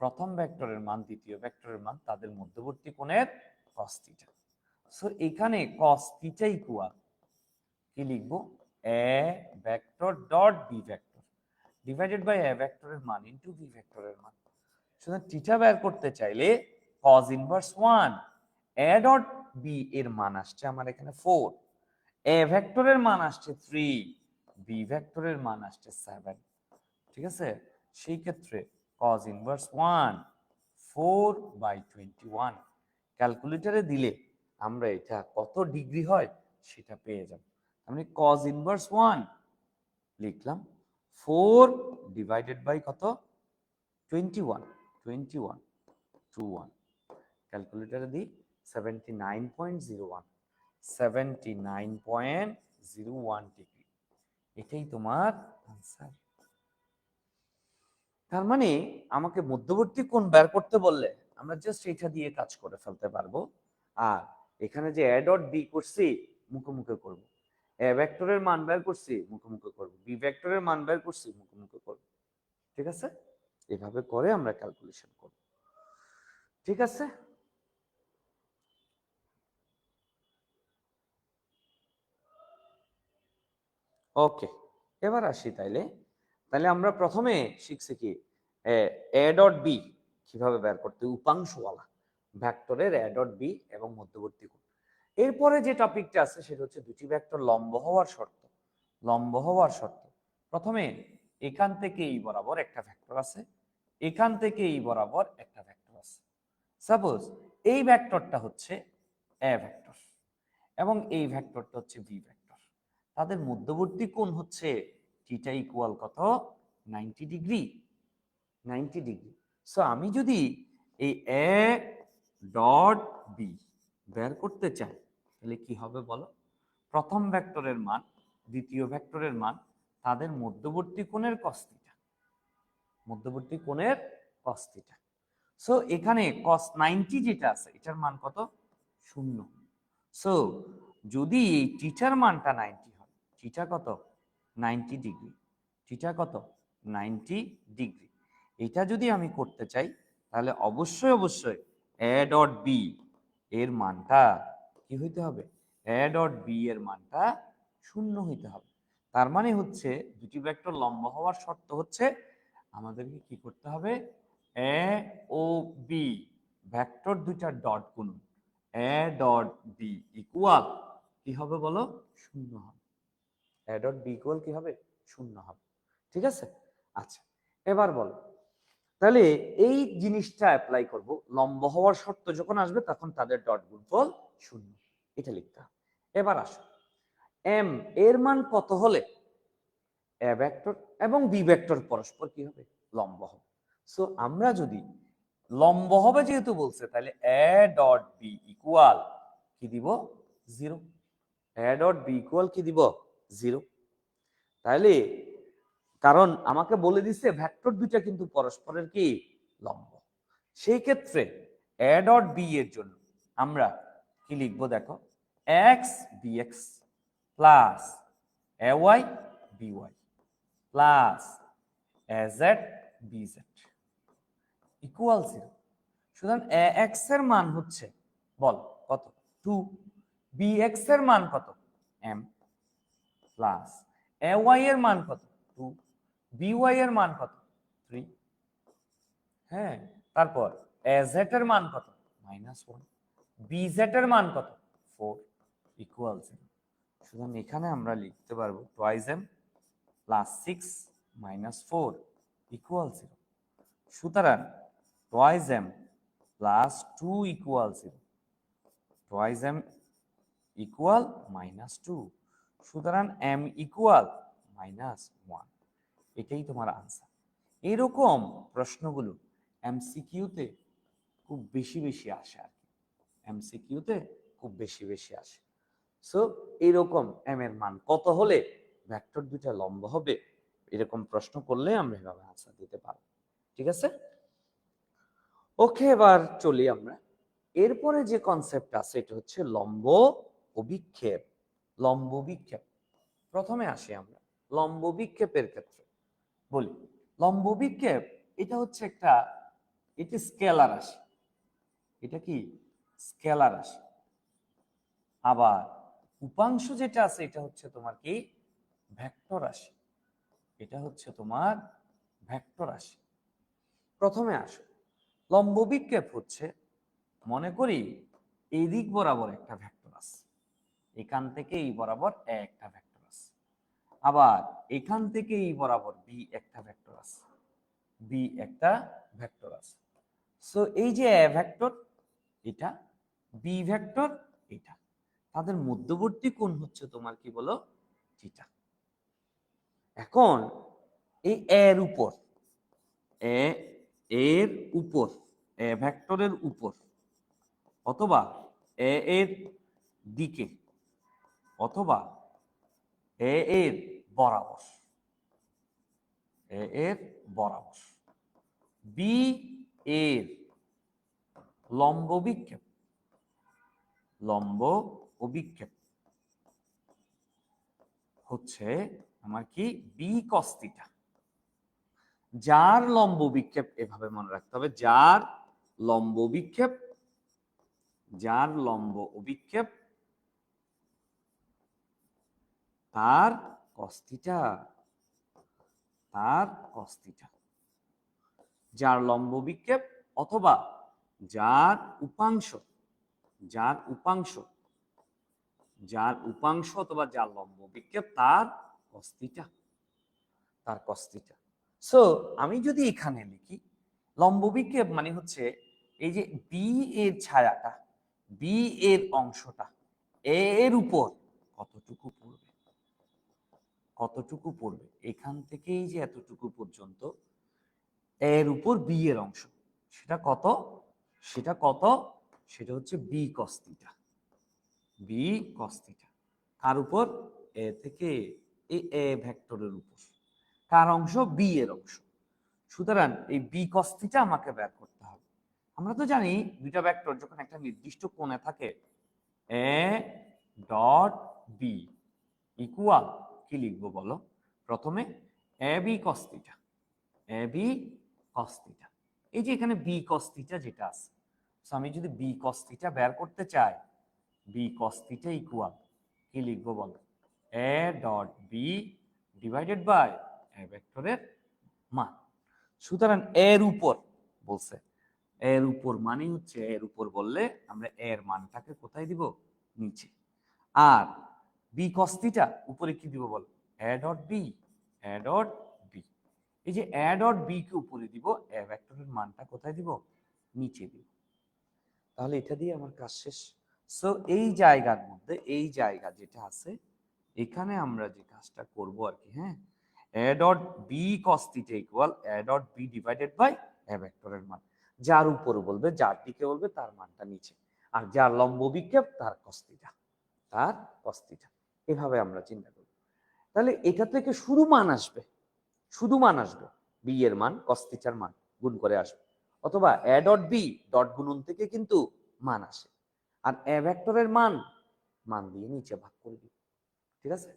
প্রথম ভেক্টরের মান দ্বিতীয় ভেক্টরের মান তাদের মধ্যবর্তী কোণের cos থিটা। সো এখানে cos থিটা ইকুয়াল কি লিখবো, A vector dot B vector divided by A ভেক্টরের মান ইনটু বি ভেক্টরের মান। সুতরাং থিটা বের করতে চাইলে cos inverse 1 A dot B এর মান আসছে আমার এখানে 4, এ ভেক্টরের মান আসছে 3, বি ভেক্টরের মান আসছে 7, ঠিক আছে? সেই ক্ষেত্রে cos ইনভার্স 1 4/21 ক্যালকুলেটরে দিলে আমরা এটা কত ডিগ্রি হয় সেটা পেয়ে যাব। আমি cos ইনভার্স 1 লিখলাম 4 ডিভাইডেড বাই কত 21 21 21 ক্যালকুলেটরে দিই 79.01 79.01 ডিগ্রি, এটাই তোমার আনসার। তার মানে আমাকে মধ্যবর্তী কোণ বের করতে বললে আমরা জাস্ট এটা দিয়ে কাজ করে ফেলতে পারবো। আর এখানে যে এ ডট বি করছি মুখে মুখে করব, এ ভেক্টরের মান বের করছি মুখে মুখে করব, বি ভেক্টরের মান বের করছি মুখে মুখে করব। ঠিক আছে, এভাবে করে আমরা ক্যালকুলেশন করব। ঠিক আছে, ওকে, এবার আসি তাইলে। তাহলে আমরা প্রথমে শিখছি কি এ ডট বি কিভাবে বের করতে, উপাংশওয়ালা ভেক্টরের এ ডট বি এবং মধ্যবর্তী কোণ। এরপরে যে টপিকটা আছে সেটা হচ্ছে দুটি ভেক্টর লম্ব হওয়ার শর্ত। লম্ব হওয়ার শর্ত, প্রথমে এখান থেকে এই বরাবর একটা ভেক্টর আছে, এখান থেকে এই বরাবর একটা ভেক্টর আছে। সাপোজ এই ভেক্টরটা হচ্ছে এ ভেক্টর এবং এই ভেক্টরটা হচ্ছে বি ভেক্টর, তাদের মধ্যবর্তী কোণ হচ্ছে থিটা ইকুয়াল কত, 90 ডিগ্রি। 90 ডিগ্রি। সো আমি যদি এই এ ডট বি বের করতে চাই তাহলে কি হবে বলো, প্রথম ভেক্টরের মান দ্বিতীয় ভেক্টরের মান তাদের মধ্যবর্তী কোণের cos থিটা, মধ্যবর্তী কোণের cos থিটা। সো এখানে cos 90 যেটা আছে এটার মান কত, 0। সো যদি এই থিটার মানটা 90 হয়, থিটা কত, 90 ডিগ্রি, থিটা কত, 90 ডিগ্রি, এটা যদি আমি করতে চাই তাহলে অবশ্যই অবশ্যই এ ডট বি এর মানটা কি হইতে হবে, এ ডট বি এর মানটা 0 হইতে হবে। তার মানে হচ্ছে দুটি ভেক্টর লম্ব হওয়ার শর্ত হচ্ছে আমাদেরকে কি করতে হবে, এ ও বি ভেক্টর দুইটার ডট গুণন এ ডট বি ইকুয়াল কি হবে বলো, 0 হবে। এ ডট বি ইকুয়াল কি হবে, 0 হবে। ঠিক আছে, আচ্ছা এবার বলো, তাহলে এই জিনিসটা অ্যাপ্লাই করব, লম্ব হওয়ার শর্ত যখন আসবে তখন তাদের ডট গুণফল 0, এটা লিখতে হবে। এবার আসো, এম এর মান কত হলে এ ভেক্টর এবং বি ভেক্টর পরস্পর কি হবে, লম্ব হবে। সো আমরা যদি লম্ব হবে যেহেতু বলছে তাহলে এ ডট বি ইকুয়াল কি দিব, 0। এ ডট বি ইকুয়াল কি দিব, 0। তাহলে কারণ আমাকে বলে দিচ্ছে ভেক্টর দুইটা কিন্তু পরস্পরের কি লম্ব, সেই ক্ষেত্রে এ ডট বি এর জন্য আমরা কি লিখবো দেখো, X B X plus A Y B Y plus A Z B Z equal 0। সুতরাং এ এক্স এর মান হচ্ছে বল কত, 2, বি এক্স এর মান কত, এম, প্লাস এ ওয়াই এর মান কত, 2, বি ওয়াই এর মান কত, 3, হ্যাঁ, তারপর এ জেড এর মান কত, -1, বি জেড এর মান কত, 4 ইকুয়াল 0। সুতরাং এখানে আমরা লিখতে পারবো টুয়াইস এম প্লাস 6 -4 ইকুয়াল 0। সুতরাং twice M plus 2 equal 0, twice M equal -2, সুতরাং এম ইকুয়াল -1, এটাই তোমার আনসার। এরকম প্রশ্নগুলো এমসিকিউতে খুব বেশি বেশি আসে আর কি, এমসিকিউতে খুব বেশি বেশি আসে। সো এরকম এম এর মান কত হলে ভেক্টর দুইটা লম্ব হবে, এরকম প্রশ্ন করলে আমরা এভাবে আনসার দিতে পারবো। ঠিক আছে, ওকে, এবার চলি আমরা। এরপরে যে কনসেপ্ট আছে এটা হচ্ছে লম্ব অভিক্ষেপ। লম্ব বিক্ষেপ, প্রথমে আসি আমরা লম্ব বিক্ষেপের ক্ষেত্রে বলি, লম্ব বিক্ষেপ এটা হচ্ছে একটা, এটি স্কেলার রাশি, এটা কি স্কেলার রাশি। আবার উপাংশ যেটা আছে এটা হচ্ছে তোমার কি ভেক্টর রাশি, এটা হচ্ছে তোমার ভেক্টর রাশি। প্রথমে আসো, লম্ব বিক্ষেপ হচ্ছে, মনে করি এই দিক বরাবর একটা ভেক্টর আছে, এখান থেকে এই বরাবর একটা ভেক্টর আছে, আবার এখান থেকে এই বরাবর বি একটা ভেক্টর আছে, বি একটা ভেক্টর আছে। সো এই যে এ ভেক্টর এটা, বি ভেক্টর এটা, তাদের মধ্যবর্তী কোণ হচ্ছে তোমার কি বলো, থিটা। এখন এই এর উপর, এ এর উপর, এ ভেক্টরের উপর, অথবা এ এর দিকে, অথবা এ এর বরাবর, এ এর বরাবর, বি এর লম্ব বিক্ষেপ, লম্ব অভিক্ষেপ হচ্ছে আমার কি বি কস থিটা। যার লম্ব বিক্ষেপ, এভাবে মনে রাখতে হবে, যার লম্ব বিক্ষেপ, যার লম্ব অভিক্ষেপ তার কস থিটা, তার কস থিটা। যার লম্ব বিক্ষেপ অথবা যার উপাংশ, যার উপাংশ, যার উপাংশ অথবা যার লম্ব বিক্ষেপ তার কস থিটা, তার কস থিটা। সো আমি যদি এখানে লিখি লম্ব বিক্ষেপ মানে হচ্ছে এই যে বি এর ছায়াটা, বি এর অংশটা এ এর উপর কতটুকু পড়বে, কতটুকু পড়বে, এখান থেকেই যে এতটুকু পর্যন্ত এর উপর বি এর অংশ, সেটা কত, সেটা কত, সেটা হচ্ছে B cos theta, B cos theta. কার উপর, এ থেকে এই এ ভেক্টরের উপর, কার অংশ, বি এর অংশ। সুতরাং এই বি কস থিটা আমাকে বের করতে হবে। আমরা তো জানি দুইটা ভেক্টর যখন একটা নির্দিষ্ট কোণে থাকে, এ ডট বি ইকুয়াল কি লিখবো বলো, প্রথমে A B cos theta, A B cos theta. এই যে এখানে বি কস থিটা যেটা আছে, আমি যদি বি কস থিটা বের করতে চাই, বি কস থিটা ইকুয়াল কি লিখবো বলো, A dot B divided by A ভেক্টরের মান। সুতরাং এর উপর বলছে, এর উপর মানে হচ্ছে, এর উপর বললে আমরা এর মানটাকে কোথায় দিব, নিচে। আর বি কস থিটা উপরে কি দিব বল, A dot B, A dot B. এই যে এ ডট বি কে উপরে দিব, এ ভেক্টরের মানটা কোথায় দিব, নিচে দিব। তাহলে এটা দিয়ে আমার কাজ শেষ। সো এই জায়গার মধ্যে, এই জায়গা যেটা আছে এখানে আমরা যে কাজটা করব আর কি, হ্যাঁ, A dot B cos theta equal A dot B divided by A ভেক্টরের মান। যার উপর বলবে, যার দিকে বলবে তার মানটা নিচে, আর যার লম্ব বিক্ষেপ তার কস থিটা, তার কস থিটা। এভাবে আমরা চিন্তা করব। তাহলে এটা থেকে শুধু মান আসবে, শুধু মান আসবে, বি এর মান কস থিটার মান গুণ করে আসবে, অথবা এ ডট বি ডট গুণন থেকে কিন্তু মান আসে, আর এ ভেক্টরের মান, মান দিয়ে নিচে ভাগ করে দিব। ঠিক আছে,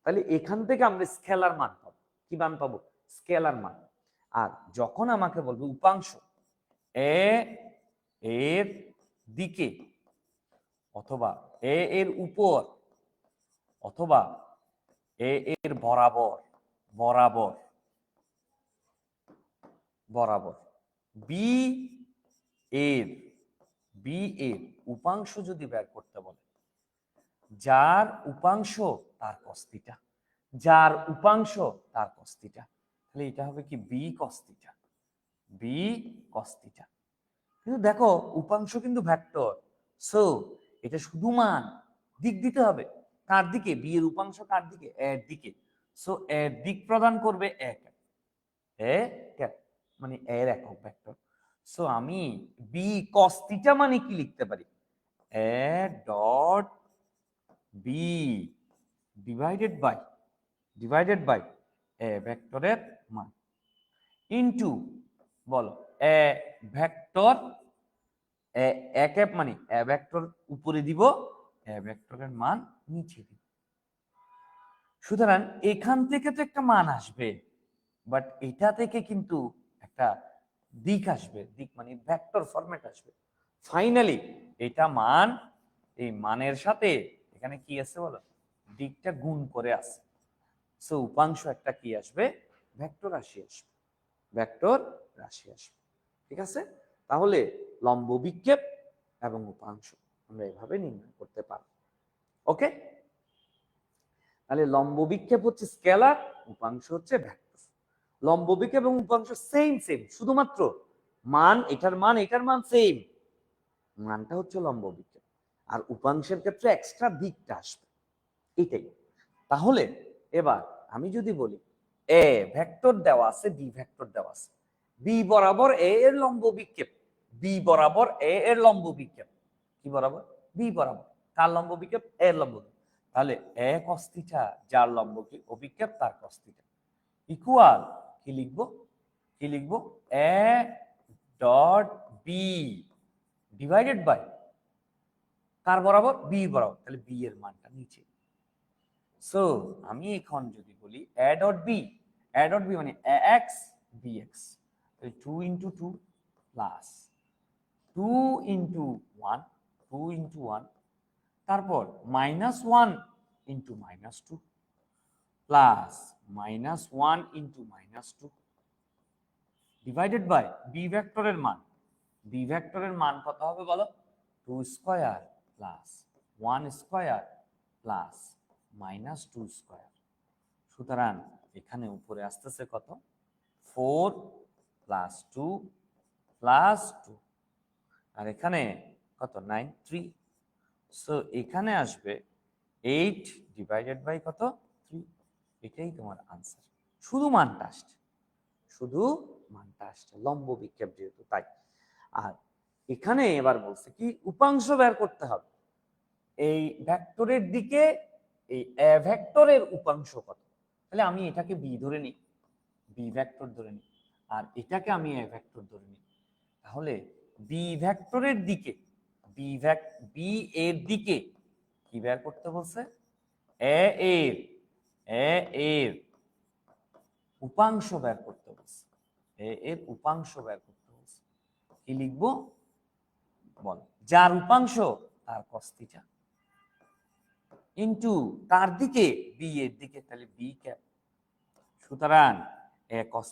তাহলে এখান থেকে আমরা স্কেলার মান পাবো। কি মান পাবো, স্কেলার মান। আর যখন আমাকে বলবে উপাংশ এ এর দিকে, অথবা এ এর উপর, অথবা এ এর বরাবর, বরাবর, বরাবর, বি এর, বি এর উপাংশ যদি বের করতে বলে, যার উপাংশ তার কস থিটা, যার উপাংশ তার কস থিটা, তাহলে এটা হবে কি B cos theta, B cos theta. কিন্তু দেখো উপাংশ কিন্তু ভেক্টর, সো এটা শুধু মান, দিক দিতে হবে কার দিকে, বি এর উপাংশ কার দিকে, এর দিকে। সো এর দিক প্রদান করবে এক, এ মানে এর একক ভেক্টর। সো আমি বি কস থিটা মানে কি লিখতে পারি, A dot B divided by A ভেক্টরের মান ইনটু বলো এ ভেক্টর, এ ক্যাপ মানে এ ভেক্টর উপরে দিব, এ ভেক্টরের মান নিচে দিব। সুতরাং এখান থেকে তো একটা মান আসবে, বাট এটা থেকে কিন্তু একটা দিক আসবে, দিক মানে ভেক্টর ফরম্যাট আসবে। ফাইনালি এটা মান, এই মানের সাথে এখানে কি আছে বলো, দিকটা গুণ করে আছে। সো উপাংশ একটা কি আসবে, ভেক্টর রাশি আসবে, ভেক্টর রাশি আসবে। ঠিক আছে, তাহলে লম্ব বিক্ষেপ এবং উপাংশ আমরা এভাবে নির্ণয় করতে পারব। ওকে, তাহলে লম্ব বিক্ষেপ হচ্ছে স্কেলার, উপাংশ হচ্ছে ভেক্টর। লম্ব বিক্ষেপ এবং উপাংশ সেম সেম, শুধুমাত্র মান, এটার মান এটার মান সেম, মানটা হচ্ছে লম্ব বিক্ষেপ, আর উপাংশের ক্ষেত্রে এক্সট্রা দিকটা আসবে, এটাই। তাহলে এবার আমি যদি বলি এ ভেক্টর দেওয়া আছে, বি ভেক্টর দেওয়া আছে, বি বরাবর এ এর লম্ব বিক্ষেপ, বি বরাবর এ এর লম্ব বিক্ষেপ, কি বরাবর? বি বরাবর। কার লম্ব বিক্ষেপ? এ এর লম্ব। তাহলে এ cos থিটা, যার লম্ব কি অভিক্ষেপ তার cos থিটা, ইকুয়াল কি লিখবো? কি লিখবো? A dot B divided by কার বরাবর? বি বরাবর। তাহলে বি এর মানটা নিচে। সো আমি এখন যদি বলি A dot B, A dot B মানে এ এক্স বি এক্স, তাহলে 2 ইন্টু 2 প্লাস 2 ইন্টু 1, 2 ইন্টু 1, তারপর minus 1 into minus 2 plus minus 1 into minus 2 divided by B ভেক্টরের মান। বি ভেক্টরের মান কত হবে বলো? 2 square plus 1 square plus minus 2 square. সুতরাং এখানে উপরে আসতেছে কত? 4 প্লাস 2 প্লাস 2, আর এখানে কত? 9 3। সো এখানে আসবে 8 ডিভাইডেড বাই কত? 3। এটাই তোমার আনসার। শুধু মানটা আসছে, শুধু মানটা আসছে, লম্ব বিক্ষেপ যেহেতু তাই। আর এখানে এবার বলছে কি উপাংশ বের করতে হবে। এই ভেক্টরের দিকে এই এ ভেক্টরের উপাংশ কত? তাহলে আমি এটাকে বি ধরে নিই, বি ভেক্টর ধরে নিই, আর এটাকে আমি এ ভেক্টর ধরে নিই। তাহলে বি ভেক্টরের দিকে বি এর দিকে কি বের করতে বলছে? এ এর উপাংশ বের করতে বলছে, এ এর উপাংশ বের করতে বলছে। কি লিখবো বল? যার উপাংশ তার cos থিটা ইনটু তার দিকে বি এর দিকে, তাহলে বি ক্যাপ। সুতরাং এ cos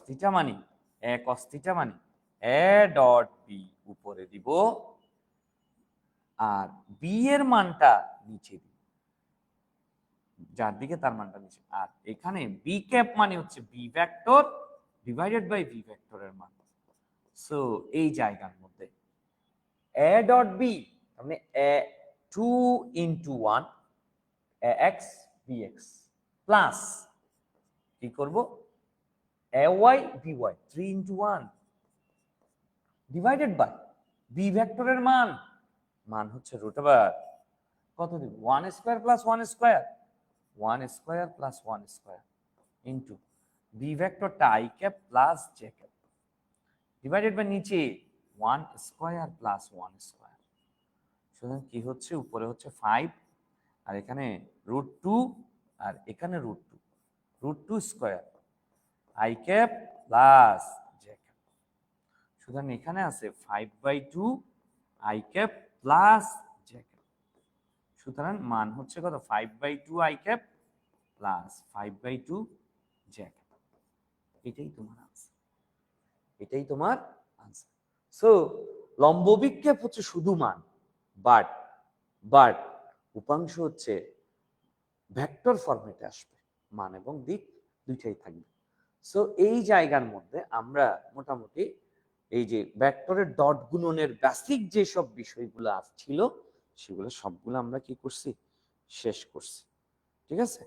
থিটা মানে এ ডট বি উপরে দিব আর বি এর মানটা নিচে দিব, যার দিকে তার মানটা নিচে। আর এখানে বি ক্যাপ মানে হচ্ছে B vector divided by B ভেক্টরের মান। সো এই জায়গার মধ্যে এ ডট বি মানে A 2 into 1 A X B X plus কি করব? A Y B Y 3 into 1 divided by B ভেক্টরের মান হচ্ছে রুট ওভার কত দিব? 1 square plus 1 square, 1 square plus 1 square into B ভেক্টরটা I cap plus J cap divided by নিচে 1 স্কয়ার প্লাস 1 স্কয়ার। সুতরাং কি হচ্ছে? উপরে হচ্ছে 5 আর এখানে √2 আর এখানে √2 square I cap plus J cap. সুতরাং এখানে আছে 5/2 I cap plus J cap. সুতরাং মান হচ্ছে কত? 5/2 I cap plus 5/2 J cap. এটাই তোমার আনসার, এটাই তোমার আনসার। সো লম্ব বিক্ষেপ হচ্ছে শুধু মান, বাট উপাংশ হচ্ছে ভেক্টর ফরম্যাটে আসবে, মান এবং দিক দুইটাই থাকবে। সো এই জায়গার মধ্যে আমরা মোটামুটি এই যে ভেক্টরের ডট গুণনের বেসিক যেসব বিষয়গুলো ছিল সেগুলো সবগুলো আমরা কি করছি? শেষ করছি। ঠিক আছে?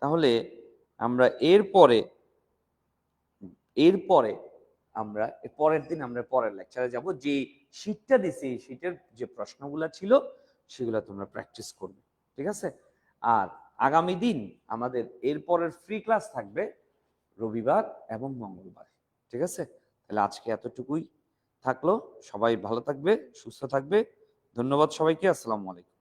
তাহলে আমরা এরপরে আমরা পরের দিন আমরা পরের লেকচারে যাব। যে শীটটা দিছি এই শীটের যে প্রশ্নগুলো ছিল সেগুলো তোমরা প্র্যাকটিস করবে। ঠিক আছে? আর আগামী দিন আমাদের এরপরের ফ্রি ক্লাস থাকবে রবিবার এবং মঙ্গলবার। ঠিক আছে? তাহলে আজকে এতটুকুই থাকলো। সবাই ভালো থাকবে, সুস্থ থাকবে। ধন্যবাদ সবাইকে। আসসালামু আলাইকুম।